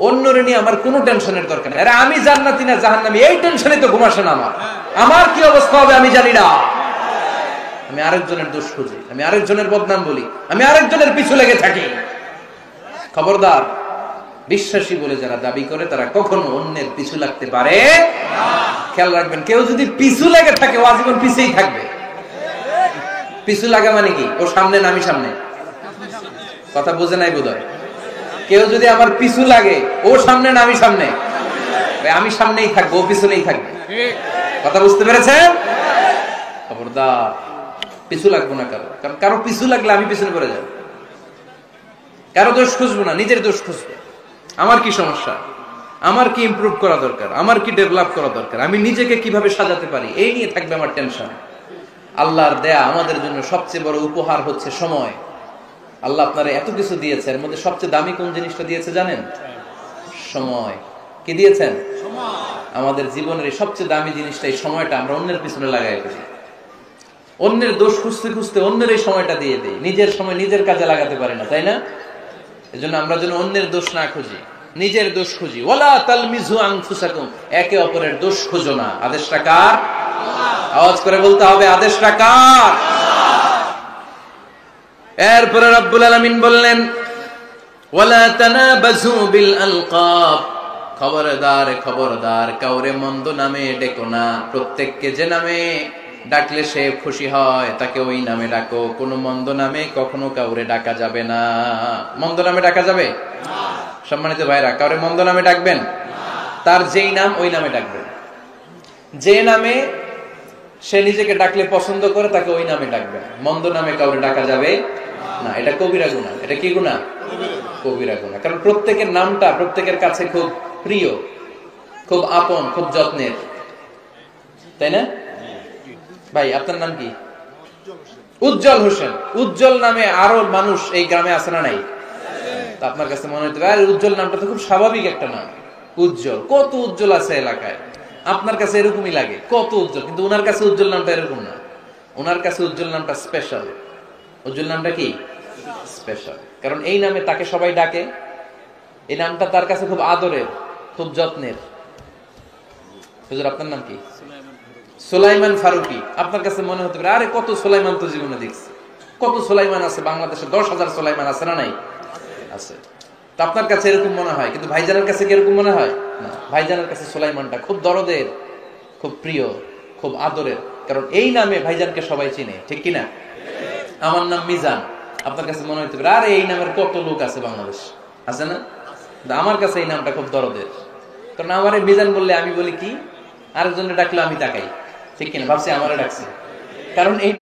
অন্যরে নিয়ে আমার কোনো টেনশনের দরকার নেই। আরে আমি জান্নাতি না জাহান্নামী এই টেনশনে তো ঘুম আসে না আমার। আমার কি অবস্থা হবে আমি জানি না। আমি আরেকজনের দোষ খুঁজি, আমি আরেকজনের বদনাম বলি, আমি আরেকজনের পিছু লেগে থাকি। খবরদার, বিশ্বাসী বলে যারা দাবি করে তারা কখনো অন্যের পিছু লাগতে পারে না। খেয়াল রাখবেন, কেউ যদি পিছু লেগে থাকে ও আজীবন পিছেই থাকবে। পিছু লাগা মানে কি? ও সামনে না আমি সামনে? কথা বুঝে নাই বোধহয়। কেউ যদি আমার পিছু লাগে ও সামনে না আমি সামনে? আমি সামনেই থাকবো, ও পিছনেই থাকবে। কথা বুঝতে পেরেছেন? খবরদার, পিছু লাগবো না কারো, কারণ কারো পিছু লাগলে আমি পিছনে পড়ে যাব। কারো দোষ খুঁজবো না, নিজের দোষ খুঁজবো। আমার কি সমস্যা, আমার কি ইমপ্রুভ করা দরকার, আমার কি ডেভেলপ করা দরকার, আমি নিজেকে কিভাবে সাজাতে পারি, এই নিয়ে থাকবে আমার টেনশন। আল্লাহর দেয়া আমাদের জন্য সবচেয়ে বড় উপহার হচ্ছে সময়। আল্লাহ আপনারা এত কিছু দিয়েছে, এর মধ্যে সবচেয়ে দামি কোন জিনিসটা দিয়েছে জানেন? সময়। কি দিয়েছেন? আমাদের জীবনের এই সবচেয়ে দামি জিনিসটা, এই সময়টা আমরা অন্যের পিছনে লাগাই ফেলি। অন্যের দোষ খুঁজতে খুঁজতে অন্যের এই সময়টা দিয়ে দেই, নিজের সময় নিজের কাজে লাগাতে পারি না, তাই না? এজন্য আমরা যেন অন্যের দোষ না খুঁজি, নিজের দোষ খুঁজি। ওয়ালা তালমিজু আনফুসাকুম, একে অপরের দোষ খুঁজো না। আদেশটা কার? আওয়াজ করে বলতে হবে, আদেশটা কার? এরপরে রব্বুল আলামিন বললেন ওয়ালা তানাবাজু বিল আলকাব, খবরদার খবরদার কাউরে মন্দ নামে ডেকো না। প্রত্যেককে যে নামে ডাকলে সে খুশি হয় তাকে ওই নামে ডাকো। কোনো মন্দ নামে কখনো কাউরে ডাকা যাবে না। মন্দ নামে ডাকা যাবে না। সম্মানিত ভাইরা, কাউরে মন্দ নামে ডাকবেন না। তার যেই নাম ওই নামে ডাকবেন। যে নামে সে নিজেকে ডাকলে পছন্দ করে তাকে ওই নামে ডাকবেন। মন্দ নামে কাউরে ডাকা যাবে না। এটা কবিরা গুনাহ। এটা কি গুনাহ? কবিরা গুনাহ। কারণ প্রত্যেকের নামটা প্রত্যেকের কাছে খুব প্রিয়, খুব আপন, খুব যত্নের, তাই না? ভাই আপনার নাম কি? উজ্জ্বল হোসেন। উজ্জ্বল নামে আরো মানুষ এই গ্রামে আছে না নাই? তা আপনার কাছে মনে হতে পারে উজ্জ্বল নামটা তো খুব স্বাভাবিক একটা নাম। উজ্জ্বল, কত উজ্জ্বল আছে এলাকায়। আপনার কাছে এরকমই লাগে, কত উজ্জ্বল। কিন্তু ওনার কাছে উজ্জ্বল নামটা এরকম না। ওনার কাছে উজ্জ্বল নামটা স্পেশাল। উজ্জ্বল নামটা কি? স্পেশাল। কারণ এই নামে তাকে সবাই ডাকে। এই নামটা তার কাছে খুব আদরের, খুব যত্নের। হুজুর আপনার নাম কি? সুলাইমান ফারুকি। আপনার কাছে মনে হতে পারে আরে কত সুলাইমান তো জীবনে দেখছি। কত সুলাইমান আছে বাংলাদেশে, 10,000 সুলাইমান আছে না নাই? আছে। তো আপনার কাছে এরকম মনে হয়, কিন্তু ভাইজানের কাছে কি এরকম মনে হয় না? ভাইজানের কাছে সুলাইমানটা খুব দরদের, খুব প্রিয়, খুব আদরের। কারণ এই নামে ভাইজানকে সবাই চিনে, ঠিক কিনা? আমার নাম মিজান। আপনার কাছে মনে হতে পারে আরে এই নামের কত লোক আছে বাংলাদেশ, আছে না? আমার কাছে এই নামটা খুব দরদের। কারণ আমারে মিজান বললে আমি বলি কি, আরেকজনে ডাকলে আমি তাকাই, ঠিক কিনা? ভাবছি আমারে ডাকছে, কারণ এই